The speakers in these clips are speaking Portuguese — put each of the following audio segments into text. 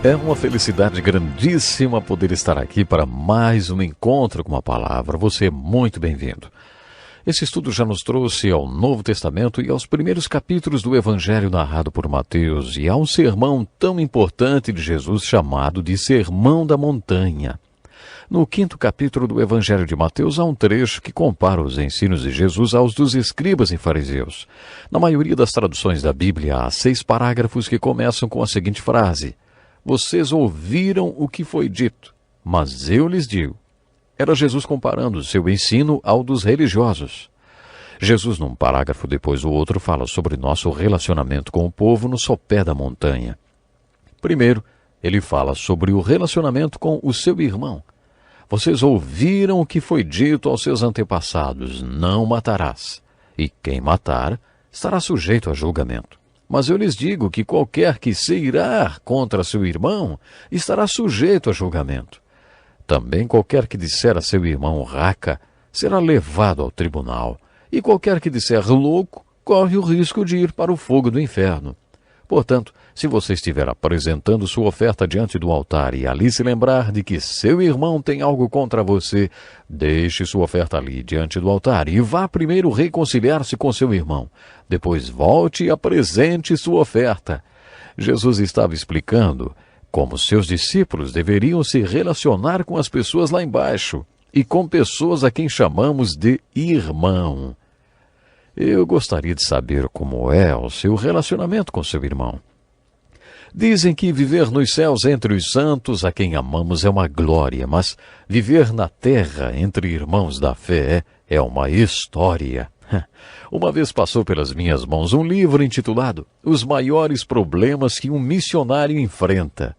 É uma felicidade grandíssima poder estar aqui para mais um encontro com a palavra. Você é muito bem-vindo. Esse estudo já nos trouxe ao Novo Testamento e aos primeiros capítulos do Evangelho narrado por Mateus e a um sermão tão importante de Jesus chamado de Sermão da Montanha. No quinto capítulo do Evangelho de Mateus há um trecho que compara os ensinos de Jesus aos dos escribas e fariseus. Na maioria das traduções da Bíblia há 6 parágrafos que começam com a seguinte frase: Vocês ouviram o que foi dito, mas eu lhes digo. Era Jesus comparando seu ensino ao dos religiosos. Jesus, num parágrafo depois do outro, fala sobre nosso relacionamento com o povo no sopé da montanha. Primeiro, ele fala sobre o relacionamento com o seu irmão. Vocês ouviram o que foi dito aos seus antepassados: não matarás. E quem matar estará sujeito a julgamento. Mas eu lhes digo que qualquer que se irar contra seu irmão estará sujeito a julgamento. Também qualquer que disser a seu irmão raca será levado ao tribunal, e qualquer que disser louco corre o risco de ir para o fogo do inferno. Portanto, se você estiver apresentando sua oferta diante do altar e ali se lembrar de que seu irmão tem algo contra você, deixe sua oferta ali diante do altar e vá primeiro reconciliar-se com seu irmão. Depois volte e apresente sua oferta. Jesus estava explicando como seus discípulos deveriam se relacionar com as pessoas lá embaixo e com pessoas a quem chamamos de irmão. Eu gostaria de saber como é o seu relacionamento com seu irmão. Dizem que viver nos céus entre os santos a quem amamos é uma glória, mas viver na terra entre irmãos da fé é uma história. Uma vez passou pelas minhas mãos um livro intitulado Os Maiores Problemas que um Missionário Enfrenta.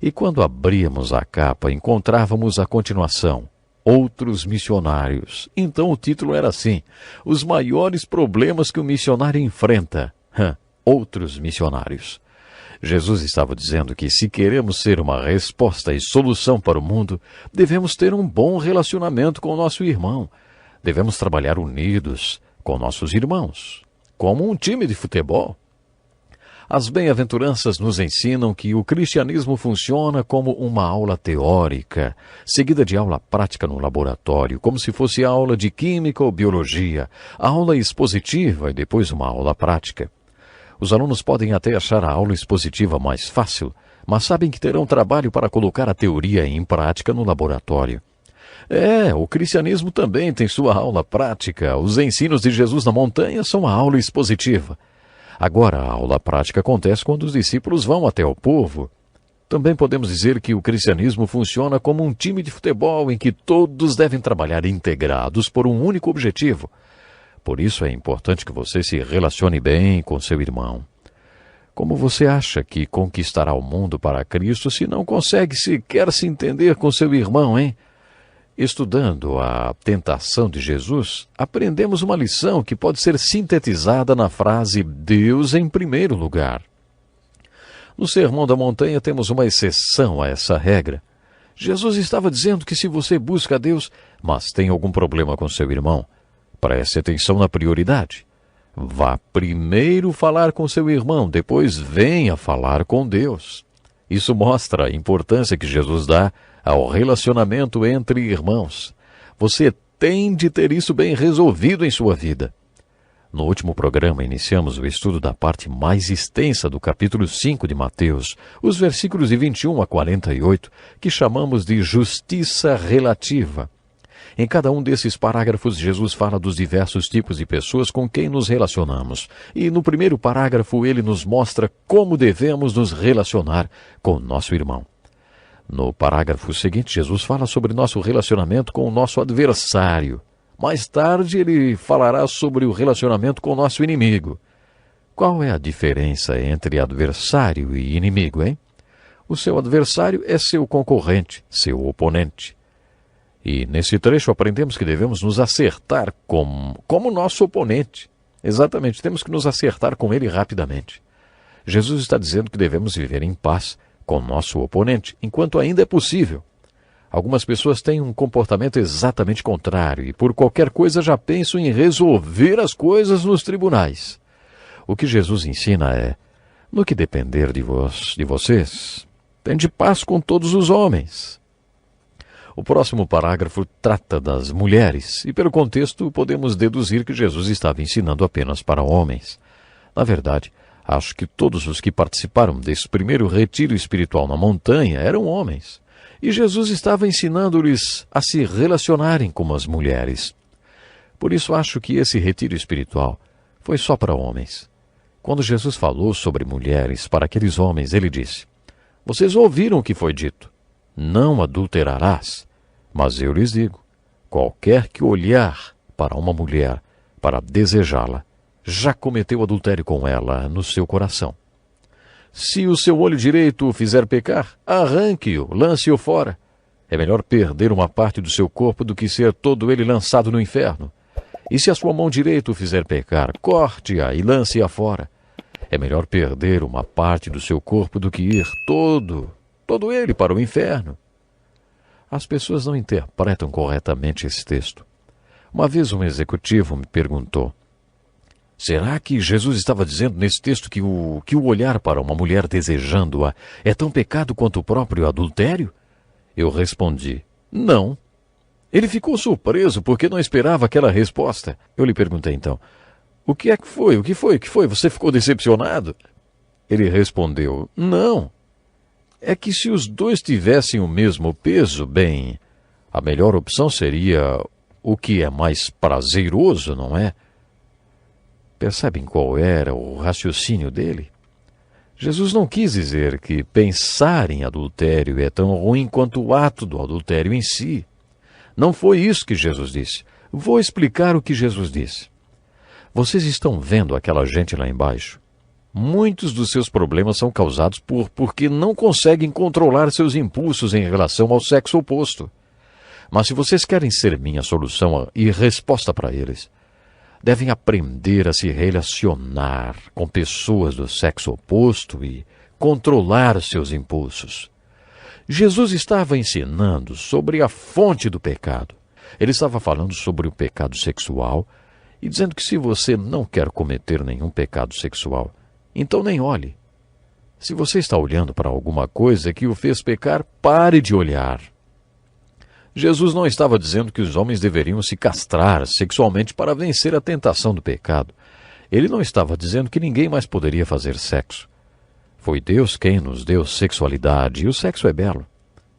E quando abríamos a capa, encontrávamos a continuação: Outros Missionários. Então o título era assim: Os Maiores Problemas que o Missionário Enfrenta. Outros Missionários. Jesus estava dizendo que se queremos ser uma resposta e solução para o mundo, devemos ter um bom relacionamento com o nosso irmão. Devemos trabalhar unidos com nossos irmãos, como um time de futebol. As bem-aventuranças nos ensinam que o cristianismo funciona como uma aula teórica, seguida de aula prática no laboratório, como se fosse aula de química ou biologia, aula expositiva e depois uma aula prática. Os alunos podem até achar a aula expositiva mais fácil, mas sabem que terão trabalho para colocar a teoria em prática no laboratório. O cristianismo também tem sua aula prática. Os ensinos de Jesus na montanha são a aula expositiva. Agora, a aula prática acontece quando os discípulos vão até o povo. Também podemos dizer que o cristianismo funciona como um time de futebol em que todos devem trabalhar integrados por um único objetivo. Por isso é importante que você se relacione bem com seu irmão. Como você acha que conquistará o mundo para Cristo se não consegue sequer se entender com seu irmão, hein? Estudando a tentação de Jesus, aprendemos uma lição que pode ser sintetizada na frase Deus em primeiro lugar. No Sermão da Montanha temos uma exceção a essa regra. Jesus estava dizendo que se você busca a Deus, mas tem algum problema com seu irmão, preste atenção na prioridade. Vá primeiro falar com seu irmão, depois venha falar com Deus. Isso mostra a importância que Jesus dá ao relacionamento entre irmãos. Você tem de ter isso bem resolvido em sua vida. No último programa, iniciamos o estudo da parte mais extensa do capítulo 5 de Mateus, os versículos de 21 a 48, que chamamos de justiça relativa. Em cada um desses parágrafos, Jesus fala dos diversos tipos de pessoas com quem nos relacionamos. E no primeiro parágrafo, ele nos mostra como devemos nos relacionar com nosso irmão. No parágrafo seguinte, Jesus fala sobre nosso relacionamento com o nosso adversário. Mais tarde, ele falará sobre o relacionamento com o nosso inimigo. Qual é a diferença entre adversário e inimigo, hein? O seu adversário é seu concorrente, seu oponente. E nesse trecho aprendemos que devemos nos acertar como nosso oponente. Exatamente, temos que nos acertar com ele rapidamente. Jesus está dizendo que devemos viver em paz com nosso oponente, enquanto ainda é possível. Algumas pessoas têm um comportamento exatamente contrário e por qualquer coisa já pensam em resolver as coisas nos tribunais. O que Jesus ensina é, no que depender de vocês, Tende paz com todos os homens. O próximo parágrafo trata das mulheres, e pelo contexto podemos deduzir que Jesus estava ensinando apenas para homens. Na verdade, acho que todos os que participaram desse primeiro retiro espiritual na montanha eram homens, e Jesus estava ensinando-lhes a se relacionarem como as mulheres. Por isso acho que esse retiro espiritual foi só para homens. Quando Jesus falou sobre mulheres para aqueles homens, ele disse: "Vocês ouviram o que foi dito: não adulterarás. Mas eu lhes digo, qualquer que olhar para uma mulher para desejá-la, já cometeu adultério com ela no seu coração. Se o seu olho direito o fizer pecar, arranque-o, lance-o fora. É melhor perder uma parte do seu corpo do que ser todo ele lançado no inferno. E se a sua mão direita o fizer pecar, corte-a e lance-a fora. É melhor perder uma parte do seu corpo do que ir todo ele para o inferno." As pessoas não interpretam corretamente esse texto. Uma vez um executivo me perguntou: será que Jesus estava dizendo nesse texto que o olhar para uma mulher desejando-a é tão pecado quanto o próprio adultério? Eu respondi: não. Ele ficou surpreso porque não esperava aquela resposta. Eu lhe perguntei então: o que é que foi? O que foi? Você ficou decepcionado? Ele respondeu: não. É que se os dois tivessem o mesmo peso, bem, a melhor opção seria o que é mais prazeroso, não é? Percebem qual era o raciocínio dele? Jesus não quis dizer que pensar em adultério é tão ruim quanto o ato do adultério em si. Não foi isso que Jesus disse. Vou explicar o que Jesus disse. Vocês estão vendo aquela gente lá embaixo? Muitos dos seus problemas são causados porque não conseguem controlar seus impulsos em relação ao sexo oposto. Mas se vocês querem ser minha solução e resposta para eles, devem aprender a se relacionar com pessoas do sexo oposto e controlar seus impulsos. Jesus estava ensinando sobre a fonte do pecado. Ele estava falando sobre o pecado sexual e dizendo que se você não quer cometer nenhum pecado sexual, então nem olhe. Se você está olhando para alguma coisa que o fez pecar, pare de olhar. Jesus não estava dizendo que os homens deveriam se castrar sexualmente para vencer a tentação do pecado. Ele não estava dizendo que ninguém mais poderia fazer sexo. Foi Deus quem nos deu sexualidade, e o sexo é belo.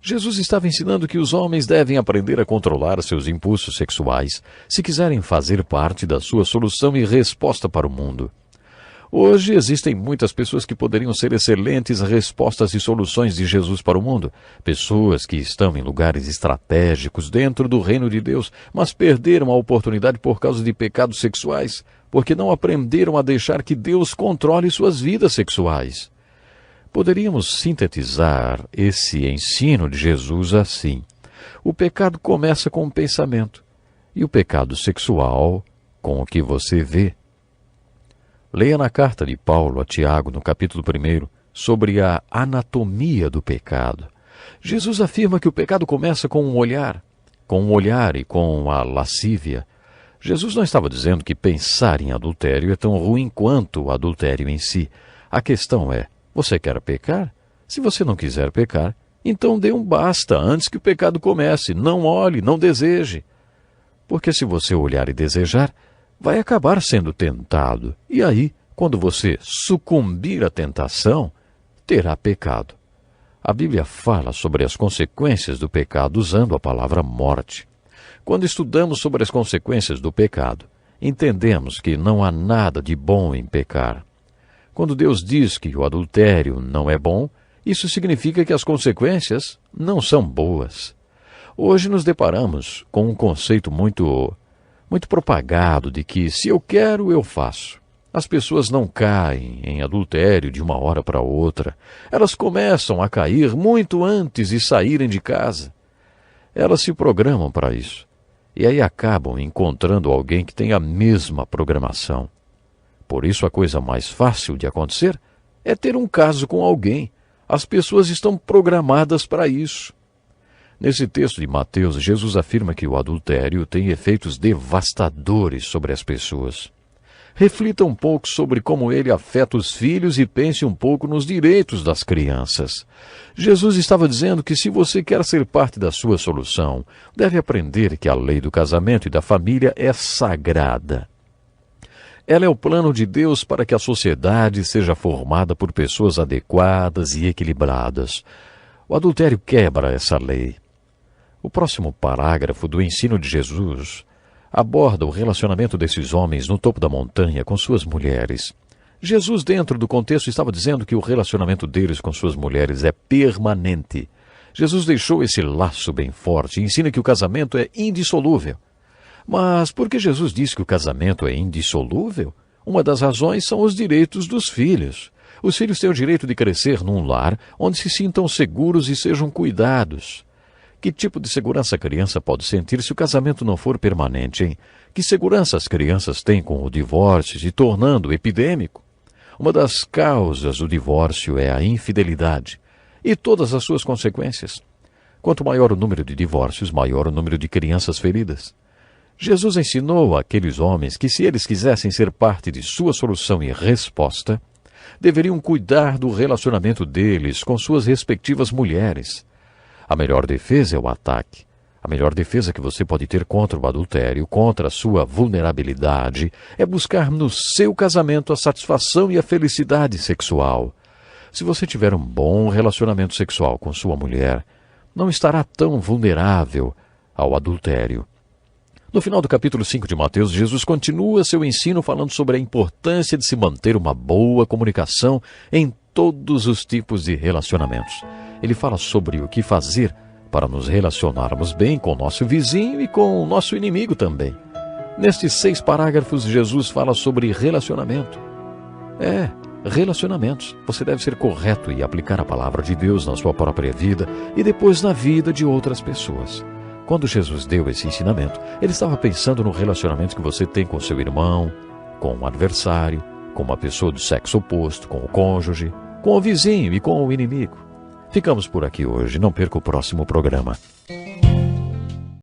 Jesus estava ensinando que os homens devem aprender a controlar seus impulsos sexuais se quiserem fazer parte da sua solução e resposta para o mundo. Hoje existem muitas pessoas que poderiam ser excelentes respostas e soluções de Jesus para o mundo. Pessoas que estão em lugares estratégicos dentro do reino de Deus, mas perderam a oportunidade por causa de pecados sexuais, porque não aprenderam a deixar que Deus controle suas vidas sexuais. Poderíamos sintetizar esse ensino de Jesus assim: o pecado começa com o pensamento, e o pecado sexual com o que você vê. Leia na carta de Paulo a Tiago, no capítulo 1, sobre a anatomia do pecado. Jesus afirma que o pecado começa com um olhar e com a lascívia. Jesus não estava dizendo que pensar em adultério é tão ruim quanto o adultério em si. A questão é: você quer pecar? Se você não quiser pecar, então dê um basta antes que o pecado comece. Não olhe, não deseje. Porque se você olhar e desejar, vai acabar sendo tentado. E aí, quando você sucumbir à tentação, terá pecado. A Bíblia fala sobre as consequências do pecado usando a palavra morte. Quando estudamos sobre as consequências do pecado, entendemos que não há nada de bom em pecar. Quando Deus diz que o adultério não é bom, isso significa que as consequências não são boas. Hoje nos deparamos com um conceito muito propagado de que se eu quero, eu faço. As pessoas não caem em adultério de uma hora para outra. Elas começam a cair muito antes de saírem de casa. Elas se programam para isso. E aí acabam encontrando alguém que tem a mesma programação. Por isso a coisa mais fácil de acontecer é ter um caso com alguém. As pessoas estão programadas para isso. Nesse texto de Mateus, Jesus afirma que o adultério tem efeitos devastadores sobre as pessoas. Reflita um pouco sobre como ele afeta os filhos e pense um pouco nos direitos das crianças. Jesus estava dizendo que se você quer ser parte da sua solução, deve aprender que a lei do casamento e da família é sagrada. Ela é o plano de Deus para que a sociedade seja formada por pessoas adequadas e equilibradas. O adultério quebra essa lei. O próximo parágrafo do ensino de Jesus aborda o relacionamento desses homens no topo da montanha com suas mulheres. Jesus, dentro do contexto, estava dizendo que o relacionamento deles com suas mulheres é permanente. Jesus deixou esse laço bem forte e ensina que o casamento é indissolúvel. Mas por que Jesus disse que o casamento é indissolúvel? Uma das razões são os direitos dos filhos. Os filhos têm o direito de crescer num lar onde se sintam seguros e sejam cuidados. Que tipo de segurança a criança pode sentir se o casamento não for permanente, hein? Que segurança as crianças têm com o divórcio se tornando epidêmico? Uma das causas do divórcio é a infidelidade e todas as suas consequências. Quanto maior o número de divórcios, maior o número de crianças feridas. Jesus ensinou àqueles homens que, se eles quisessem ser parte de sua solução e resposta, deveriam cuidar do relacionamento deles com suas respectivas mulheres. A melhor defesa é o ataque. A melhor defesa que você pode ter contra o adultério, contra a sua vulnerabilidade, é buscar no seu casamento a satisfação e a felicidade sexual. Se você tiver um bom relacionamento sexual com sua mulher, não estará tão vulnerável ao adultério. No final do capítulo 5 de Mateus, Jesus continua seu ensino falando sobre a importância de se manter uma boa comunicação em todos os tipos de relacionamentos. Ele fala sobre o que fazer para nos relacionarmos bem com o nosso vizinho e com o nosso inimigo também. Nestes 6 parágrafos, Jesus fala sobre relacionamento. Relacionamentos. Você deve ser correto e aplicar a palavra de Deus na sua própria vida e depois na vida de outras pessoas. Quando Jesus deu esse ensinamento, ele estava pensando no relacionamento que você tem com seu irmão, com um adversário, com uma pessoa do sexo oposto, com o cônjuge, com o vizinho e com o inimigo. Ficamos por aqui hoje. Não perca o próximo programa.